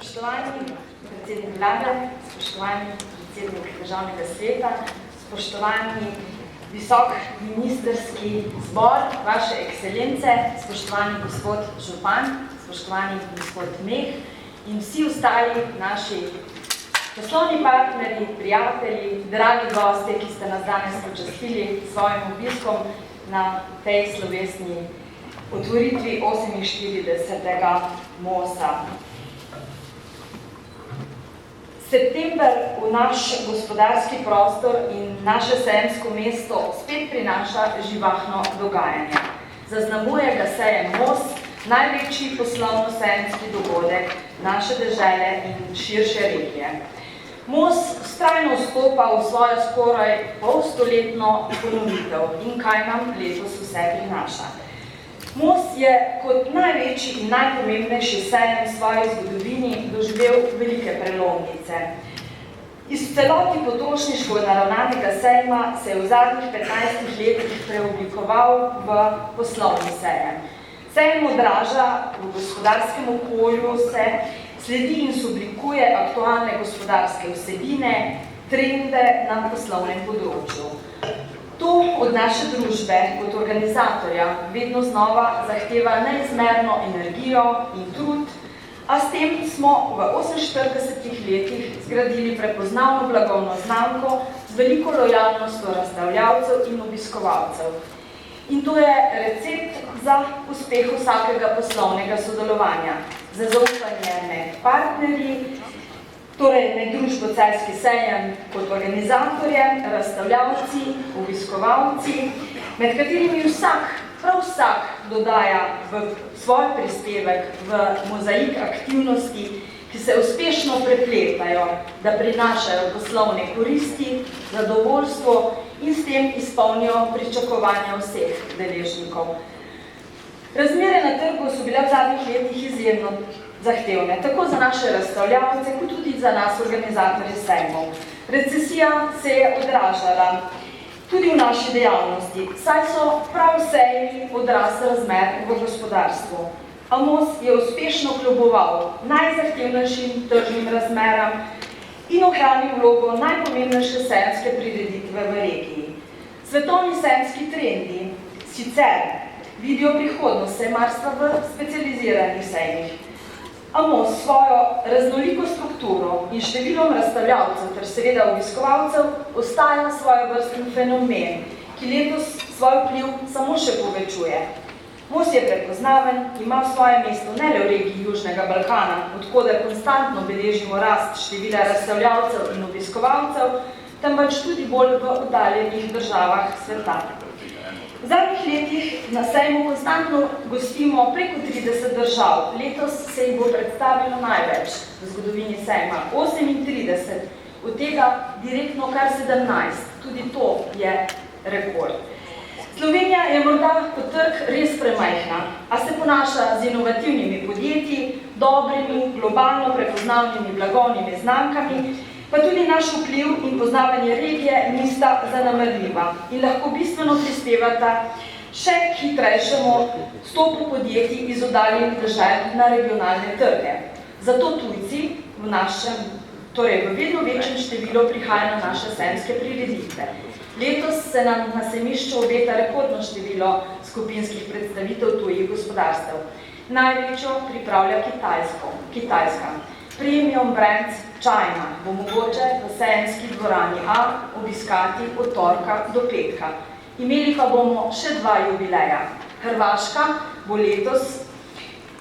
Spoštovani predsednik vlade, spoštovani predsednik državnega sveta, spoštovani visok ministerski zbor, vaše ekscelence, spoštovani gospod župan, spoštovani gospod Meh in vsi ostali naši poslovni partnerji, prijatelji, dragi gostje, ki ste nas danes počastili s svojim obiskom na tej slovesni otvoritvi 48. MOS-a. September v naš gospodarski prostor in naše sejemsko mesto spet prinaša živahno dogajanje. Zaznamuje ga sejem MOS, največji poslovno-sejemski dogodek naše dežele in širše regije. MOS vztrajno vstopa v svojo skoraj polstoletno ponovitev in kaj nam letos vse prinaša. MOS je kot največji in najpomembnejši sejem v svoji zgodovini doživel velike prelomnice. Iz celoti potrošniško naravnanega sejma se je v zadnjih 15 letih preoblikoval v poslovni sejem. Sejem odraža v gospodarskem okolju se sledi in soblikuje aktualne gospodarske vsebine, trende na poslovnem področju. To od naše družbe kot organizatorja vedno znova zahteva neizmerno energijo in trud, a s tem smo v 48 letih zgradili prepoznavno blagovno znamko z veliko lojalnostjo razstavljavcev in obiskovalcev. In to je recept za uspeh vsakega poslovnega sodelovanja, za zaupanje med partnerji, torej med družbo Celjski sejem kot organizatorjem, razstavljavci, obiskovalci, med katerimi prav vsak dodaja v svoj prispevek v mozaik aktivnosti, ki se uspešno prepletajo, da prinašajo poslovne koristi, zadovoljstvo in s tem izpolnijo pričakovanja vseh deležnikov. Razmere na trgu so bile v zadnjih letih izjemno zahtevne, tako za naše razstavljavce, kot tudi za nas organizatorje sejmov. Recesija se je odražala tudi v naši dejavnosti, saj so prav sejmi odraz razmer v gospodarstvu. A MOS je uspešno kljuboval najzahtevnejšim tržnim razmeram in ohranil vlogo najpomembnejše sejemske prireditve v regiji. Svetovni sejemski trendi sicer vidijo prihodnost sejmarstva v specializiranih sejmih, a MOS svojo raznoliko strukturo in številom razstavljavcev ter seveda obiskovalcev ostaja svojevrsten fenomen, ki letos svoj vpliv samo še povečuje. MOS je prepoznaven, ima svoje mesto ne le v regiji Južnega Balkana, odkoder konstantno beležimo rast števila razstavljavcev in obiskovalcev, temveč tudi bolj v oddaljenih državah sveta. V zadnjih letih na sejmu konstantno gostimo preko 30 držav. Letos se jih bo predstavilo največ v zgodovini sejma, 38, od tega direktno kar 17. Tudi to je rekord. Slovenija je morda kot trg res premajhna, a se ponaša z inovativnimi podjetji, dobrimi, globalno prepoznavnimi blagovnimi znamkami, pa tudi naš vpliv in poznavanje regije nista zanemarljiva in lahko bistveno prispevata še hitrejšemu vstopu podjetij iz oddaljenih dežel na regionalne trge. Zato tujci v vedno večjem številu prihajajo na naše sejemske prireditve. Letos se nam na sejmišču obeta rekordno število skupinskih predstavitev tujih gospodarstev. Največjo pripravlja Kitajska. Premium brand China bo mogoče v sejemski dvorani A obiskati od torka do petka. Imeli pa bomo še 2 jubileja. Hrvaška bo letos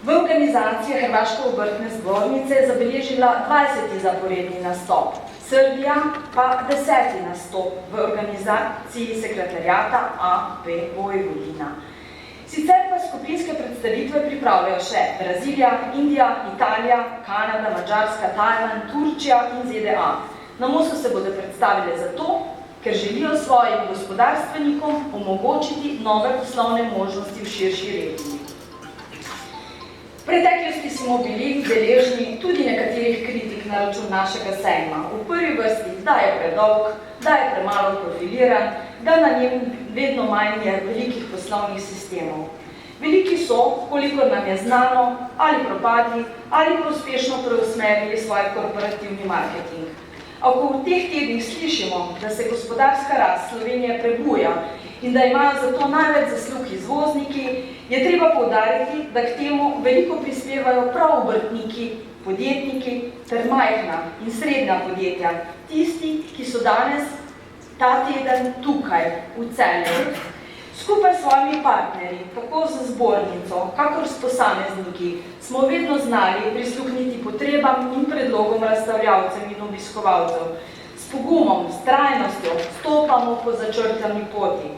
v organizaciji Hrvaške obrtne zbornice zabeležila 20. zaporedni nastop. Srbija pa 10. nastop v organizaciji sekretariata AP Vojvodina. Sicer pa skupinske predstavitve pripravljajo še Brazilija, Indija, Italija, Kanada, Madžarska, Tajvan, Turčija in ZDA. Na MOS-u se bodo predstavile zato, ker želijo svojim gospodarstvenikom omogočiti nove poslovne možnosti v širši regiji. V preteklosti smo bili deležni tudi nekaterih kritik na račun našega sejma. V prvi vrsti, da je predolg, da je premalo profiliran, da na njem vedno manj je velikih poslovnih sistemov. Veliki so, kolikor nam je znano, ali propadli, ali pa uspešno preusmerili svoj korporativni marketing. A ko v teh tednih slišimo, da se gospodarska rast Slovenije prebuja in da imajo zato največ zaslug izvozniki, je treba poudariti, da k temu veliko prispevajo prav obrtniki, podjetniki ter majhna in srednja podjetja, tisti, ki so danes ta teden tukaj, v Celju. Skupaj s svojimi partnerji, tako z zbornico, kakor s posamezniki, smo vedno znali prisluhniti potrebam in predlogom razstavljavcev in obiskovalcev. S pogumom, s trajnostjo stopamo po začrtani poti.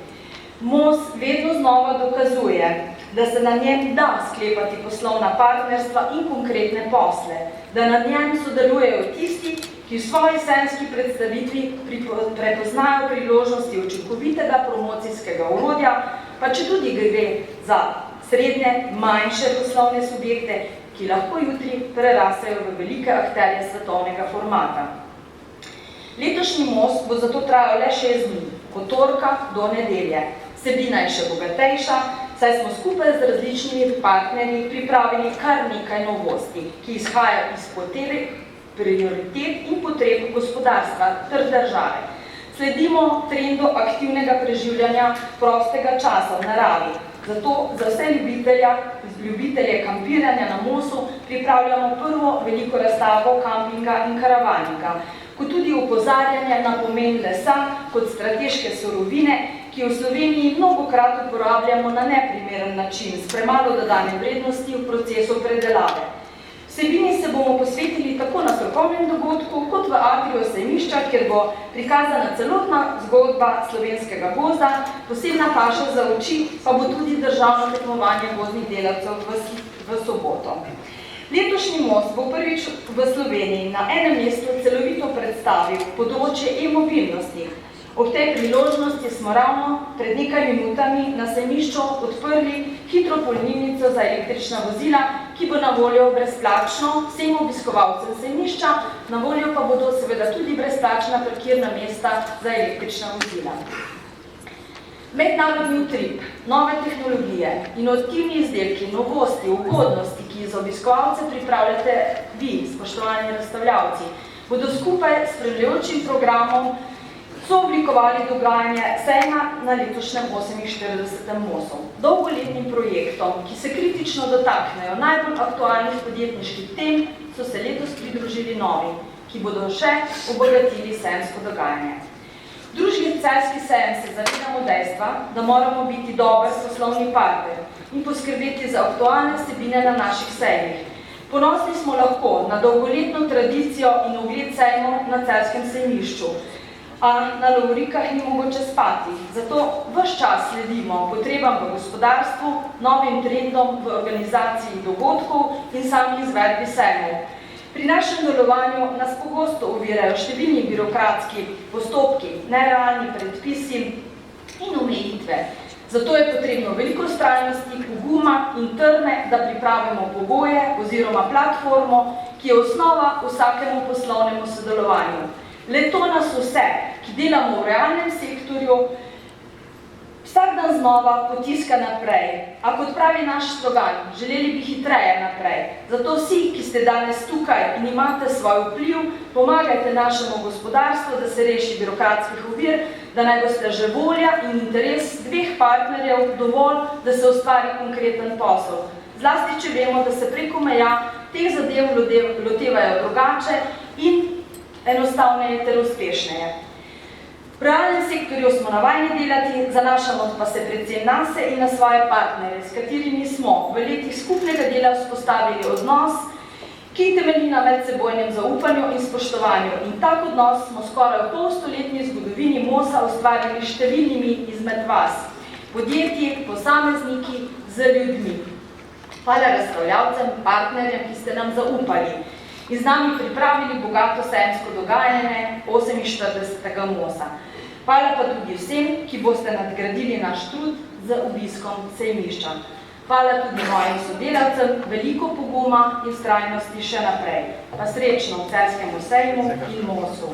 Most vedno znova dokazuje, da se na njem da sklepati poslovna partnerstva in konkretne posle, da na njem sodelujejo tisti, ki v svoji sejemski predstavitvi prepoznajo priložnosti učinkovitega promocijskega orodja, pa če tudi gre za srednje, manjše poslovne subjekte, ki lahko jutri prerasejo v velike akterje svetovnega formata. Letošnji most bo zato trajal le 6 dni, od torka do nedelje. Vsebina je še bogatejša, saj smo skupaj z različnimi partnerji pripravili kar nekaj novosti, ki izhajajo iz prioritet in potreb gospodarstva ter države. Sledimo trendu aktivnega preživljanja prostega časa v naravi. Zato za vse ljubitelje kampiranja na Mosu pripravljamo prvo veliko razstavo kampinga in karavanika, kot tudi opozarjanje na pomen lesa kot strateške surovine, ki v Sloveniji mnogokrat uporabljamo na neprimeren način, s premalo dodane vrednosti v procesu predelave. Vsebini se bomo posvetili tako na strokovnem dogodku, kot v atriju sejmišča, kjer bo prikazana celotna zgodba slovenskega gozda, posebna paša za oči, pa bo tudi državno tekmovanje gozdnih delavcev v soboto. Letošnji most bo prvič v Sloveniji na enem mestu celovito predstavil področje e-mobilnosti. Ob tej priložnosti smo ravno pred nekaj minutami na sejmišču odprli hitro polnilnico za električna vozila, ki bo na voljo brezplačno vsem obiskovalcem sejmišča, na voljo pa bodo seveda tudi brezplačna parkirna mesta za električna vozila. Mednarodni utrip, nove tehnologije, inovativni izdelki, novosti, ugodnosti, ki za obiskovalce pripravljate vi, spoštovani razstavljavci, bodo skupaj s spremljajočim programom so oblikovali dogajanje sejma na letošnjem 48. Mosu. Dolgoletnim projektom, ki se kritično dotaknejo najbolj aktualnih podjetniških tem, so se letos pridružili novi, ki bodo še obogatili sejemsko dogajanje. V družbi Celjski sejem se zavedamo dejstva, da moramo biti dober poslovni partner in poskrbeti za aktualne vsebine na naših sejmih. Ponosni smo lahko na dolgoletno tradicijo in ugled sejmov na Celjskem sejmišču, a na lovorikah ni mogoče spati. Zato ves čas sledimo potrebam v gospodarstvu, novim trendom v organizaciji dogodkov in sami izvedbi sejmov. Pri našem delovanju nas pogosto ovirajo številni birokratski postopki, nerealni predpisi in omejitve. Zato je potrebno veliko vztrajnosti, poguma in trme, da pripravimo pogoje oziroma platformo, ki je osnova vsakemu poslovnemu sodelovanju. Le to nas vse, ki delamo v realnem sektorju, vsak dan znova potiska naprej. A kot pravi naš slogan, želeli bi hitreje naprej. Zato vsi, ki ste danes tukaj in imate svoj vpliv, pomagajte našemu gospodarstvu, da se reši birokratskih ovir, da naj boste že volja in interes dveh partnerjev dovolj, da se ustvari konkreten posel. Zlasti, če vemo, da se preko meja teh zadev lotevajo drugače in enostavneje ter uspešneje. V realnem sektorju smo navajeni delati, zanašamo pa se predvsem nase in na svoje partnerje, s katerimi smo v letih skupnega dela vzpostavili odnos, ki temelji na medsebojnem zaupanju in spoštovanju. In tak odnos smo skoraj v polstoletni zgodovini Mosa ustvarili številnimi izmed vas, podjetji, posamezniki, z ljudmi. Hvala razstavljavcem, partnerjem, ki ste nam zaupali in z nami pripravili bogato sejemsko dogajanje 48. Mosa. Hvala pa tudi vsem, ki boste nadgradili naš trud z obiskom sejmišča. Hvala tudi mojim sodelavcem, veliko poguma in vztrajnosti še naprej. Pa srečno v Celjskemu sejmu in Mosu.